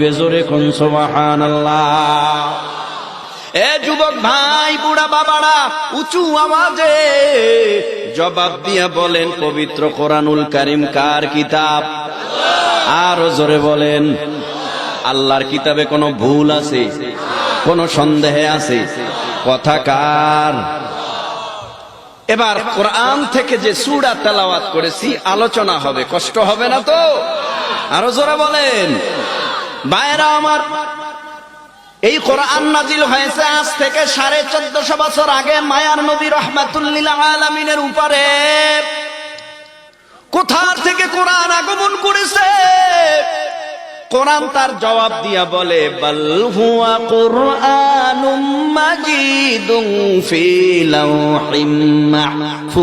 বেজোরে কোন সুবহানাল্লাহ। এ যুবক ভাই, বুড়া বাবারা, উঁচু আওয়াজে জবাব দিয়া বলেন, পবিত্র কোরআনুল কারীম কার কিতাব? আরো জোরে বলেন। আল্লাহর কিতাবে কোনো ভুল আছে? কোন সন্দেহ আছে? কথা কার? এবার কোরআন থেকে যে সূরা তেলাওয়াত করেছি আলোচনা হবে, কষ্ট হবে না তো? আরো জোরে বলেন। ভাইরা আমার, এই কোরআন নাজিল হয়েছে আজ থেকে 1450 বছর আগে মায়ার নবী রাহমাতুল লিল আলামিনের উপরে। কোথা থেকে কোরআন আগমন করেছে? কোরআন তার জবাব দিয়া বলে, বাল হুয়া কুরআনুম মাজিদুন ফি লাওহিম মাহফুজ।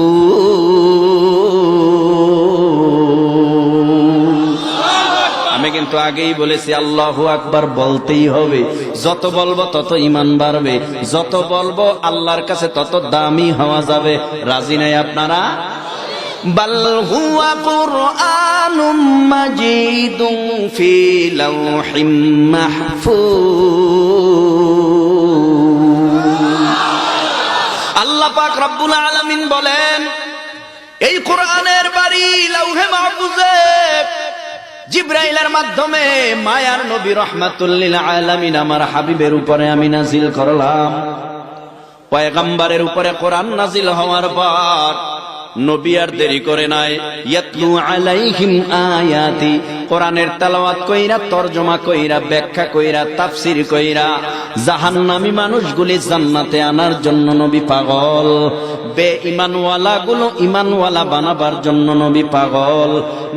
আমি কিন্তু আগেই বলেছি, আল্লাহু আকবার বলতেই হবে। যত বলবো তত ঈমান বাড়বে, যত বলবো আল্লাহর কাছে তত দামি হওয়া যাবে। রাজি নাই আপনারা? বাল হুয়া কুরআনুম মাজিদুন ফি লাওহিম মাহফুজ। আল্লাহ পাক রব্বুল আলামিন বলেন, এই কোরআনের বাড়ি লাওহে মাহফুজে জিবরাইলের মাধ্যমে মায়ার নবী রাহমাতুল লিল আলামিন আমার হাবিবের উপরে আমি নাজিল করলাম। পয়গম্বরের উপরে কোরআন নাজিল হওয়ার পর নবী আর দেরি করে নাই, ইয়াতলু আলাইহিম আয়াতি, কোরআনের তেলাওয়াত কইরা, তরজমা কইরা, ব্যাখ্যা কইরা, তাফসীর কইরা জাহান্নামী মানুষগুলি জান্নাতে আনার জন্য নবী পাগল। বেঈমানওয়ালা গুলো ঈমানওয়ালা বানাবার জন্য নবী পাগল।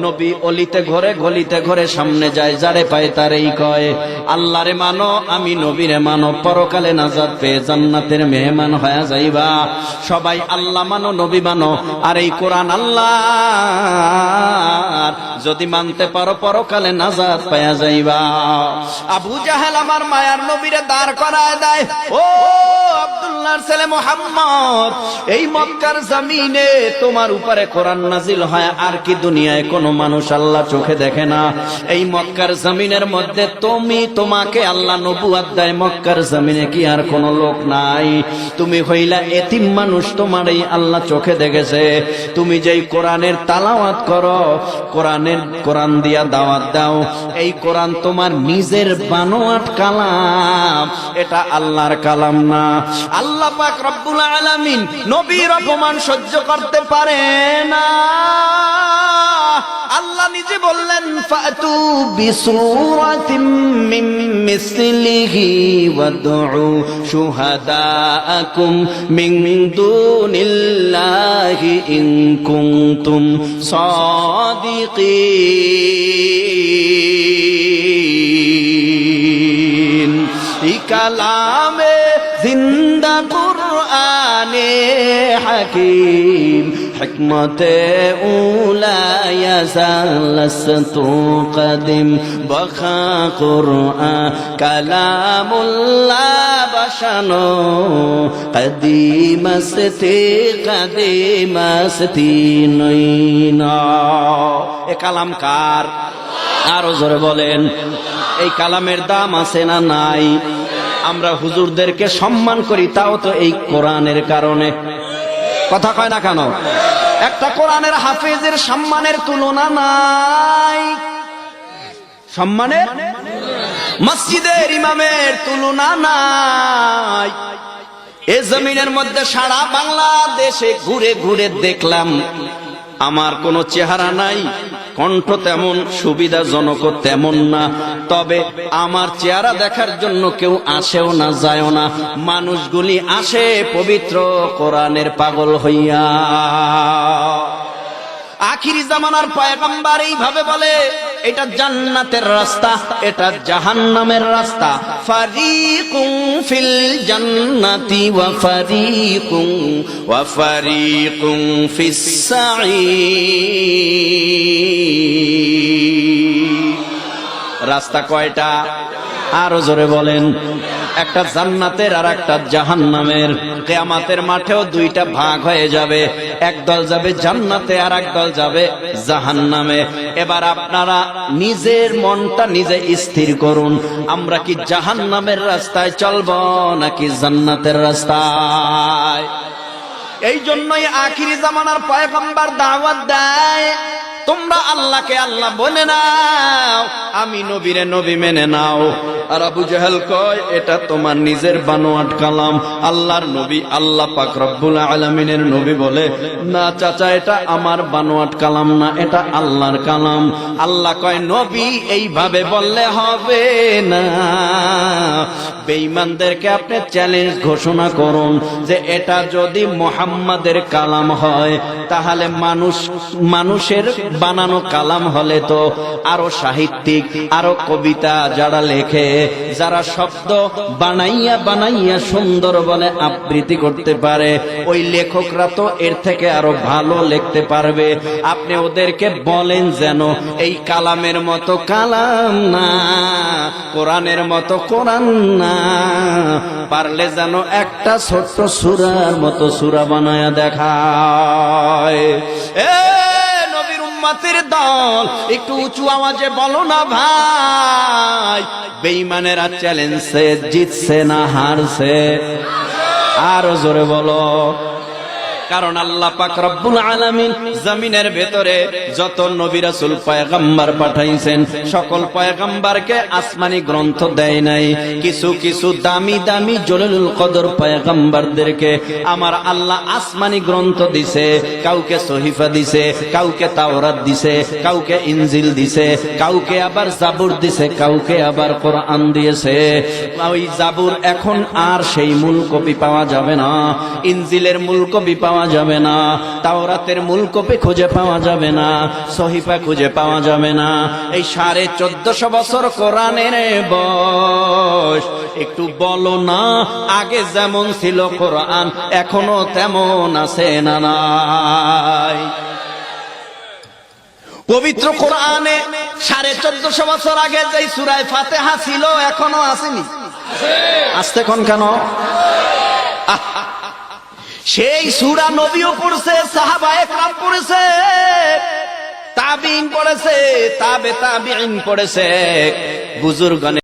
নবী অলিতে ঘরে গলিতে ঘরে সামনে যায়, যারে পায় তারেই কয়, আল্লাহরে মানো, আমি নবীরে মানো, পরকালে নাজাত পেয়ে জান্নাতের মেহমান হয়ে যাইবা। সবাই আল্লাহ মানো, নবী মানো, আর এই কোরআন আল্লাহ যদি মানতে পারো পরকালে নাজাত পাওয়া যাইবা। আবু জাহেল আমার মায়ার নবীরে দাঁড় করায় দেয়, ও আব্দুল্লাহর ছেলে মুহাম্মদ, এই মক্কার জমিনে তোমার উপরে কোরআন নাজিল হয়, আর কি দুনিয়ায় কোনো মানুষ আল্লাহ চোখে দেখে না? এই মক্কার জমিনের মধ্যে তোমাকে আল্লাহ নবুয়ত দেয়, মক্কার জমিনে কি আর কোনো লোক নাই? তুমি হইলা এতিম মানুষ, তোমার এই আল্লাহ চোখে দেখেছে। তুমি যেই কোরআনের তালাওয়াত করো, কোরআন দিয়া দাওয়াত দাও, এই কোরআন তোমার নিজের বানোয়াট কালাম, এটা আল্লাহর কালাম না। আল্লাহ পাক রব্বুল আলামিন নবীর অপমান সহ্য করতে পারে না। আল্লাহ নিজে বললেন, ফাতু বিসূরাতিম মিন মিসলিহি ওয়াদউ শুহাদাআকুম মিন দুনিল্লাহি ইন কুনতুম সাদিকিন। এই কালামে জিন্দা কুরআনে হাকিম, হিকমতে উলায়া সালাসতু কদিম, বখা কুরআন কালামুল্লাহ বাশানো কদিমাস্তি নইনা। এ কালাম কার? আরো জোরে বলেন। এই কালামের দাম আছে না নাই? আমরা হুজুরদেরকে সম্মান করি, তাও তো এই কোরআনের কারণে। কথা কয় না কেন? একটা কোরআনের হাফেজের সম্মানের তুলনা নাই, সম্মানের মসজিদের ইমামের তুলনা নাই। এই জমিনের মধ্যে সারা বাংলাদেশে ঘুরে ঘুরে দেখলাম, আমার কোনো চেহারা নাই, কণ্ঠ তেমন সুবিধাজনক তেমন না, তবে আমার চেহারা দেখার জন্য কেউ আসেও না, যায়ও না। মানুষগুলি আসে পবিত্র কোরআনের পাগল হইয়া। আখিরি জামানার পয়গম্বর এইভাবে বলে, এটা জান্নাতের রাস্তা, এটা জাহান্নামের রাস্তা। ফারিকুন ফিল জান্নাতি ওয়া ফারিকুন ফিস সাঈর। রাস্তা কয়টা? আরো জোরে বলেন। একটা জান্নাতের আর একটা জাহান্নামের। কিয়ামতের মাঠেও দুইটা ভাগ হয়ে যাবে, একদল যাবে জান্নাতে আর একদল যাবে জাহান্নামে। এবার আপনারা নিজের মনটা নিজে স্থির করুন, আমরা কি জাহান্নামের রাস্তায় চলবো নাকি জান্নাতের রাস্তায়? এই জন্যই আখিরি জামানার পয়গম্বর দাওয়াত দেয়, তোমরা আল্লাহকে আল্লাহ বলে নাও, আমি নবীরে নবী মেনে নাও। আর আবু জাহেল কয় এটা তোমার নিজের বানোয়াট কালাম, আল্লাহর নবী আল্লাহ পাক রব্বুল আলামিনের নবী বলে না চাচা এটা আমার বানোয়াট কালাম না, এটা আল্লাহর কালাম। আল্লাহ কয় নবী এইভাবে বললে হবে না, বেঈমানদেরকে আপনি চ্যালেঞ্জ ঘোষণা করুন যে এটা যদি মুহাম্মাদের কালাম হয় তাহলে মানুষের বানানো কালাম হলে তো আরো সাহিত্যিক, আরো কবিতা যারা লেখে, যারা শব্দ বানাইয়া বানাইয়া সুন্দর বলে আবৃত্তি করতে পারে, ওই লেখকরা তো এর থেকে আরো ভালো লিখতে পারবে। আপনি ওদেরকে বলেন যেন এই কালামের মতো কালাম না, কোরআনের মতো কোরআন না, পারলে যেন একটা ছোট্ট সূরার মতো সূরা বানায়া দেখায়। নবীর উম্মতের দল একটু উঁচু আওয়াজে বলো না ভাই, বেঈমানেরা চ্যালেঞ্জে জিতছে না হারছে? আরো জোরে বলো। কারণ আল্লাহ পাক রব্বুল আলামিন জমিনের ভেতরে যত নবী রাসূল পয়গম্বর পাঠাইছেন, সকল পয়গম্বরকে আসমানি গ্রন্থ দেয় নাই। কিছু কিছু দামি দামি জলিলুল কদর পয়গম্বরদেরকে আমার আল্লাহ আসমানি গ্রন্থ দিছে। কাউকে সহিফা দিছে, কাউকে তাওরাত দিছে, কাউকে ইনজিল দিছে, কাউকে আবার জাবুর দিছে, কাউকে আবার কোরআন দিয়েছে। ওই জাবুর এখন আর সেই মূল কপি পাওয়া যাবে না, ইনজিলের মূল কপি পাওয়া যাবে না, তাওরাতের মূল কপি খুঁজে পাওয়া যাবে না, সহিফা খুঁজে পাওয়া যাবে না। এই 1450 বছর কোরআনের বয়স, একটু বলো না আগে যেমন ছিল কোরআন এখনো তেমন আছে না নাই? পবিত্র কোরআনে 1450 বছর আগে যেই সূরা ফাতিহা ছিল এখনো আসেনি? আসতে কোন কেন? সেই সূরা নবীও পড়ছে, সাহাবায়ে কেরাম পড়েছে, তাবিঈন পড়েছে, তাবে তাবিঈন পড়েছে, বুজুর্গণ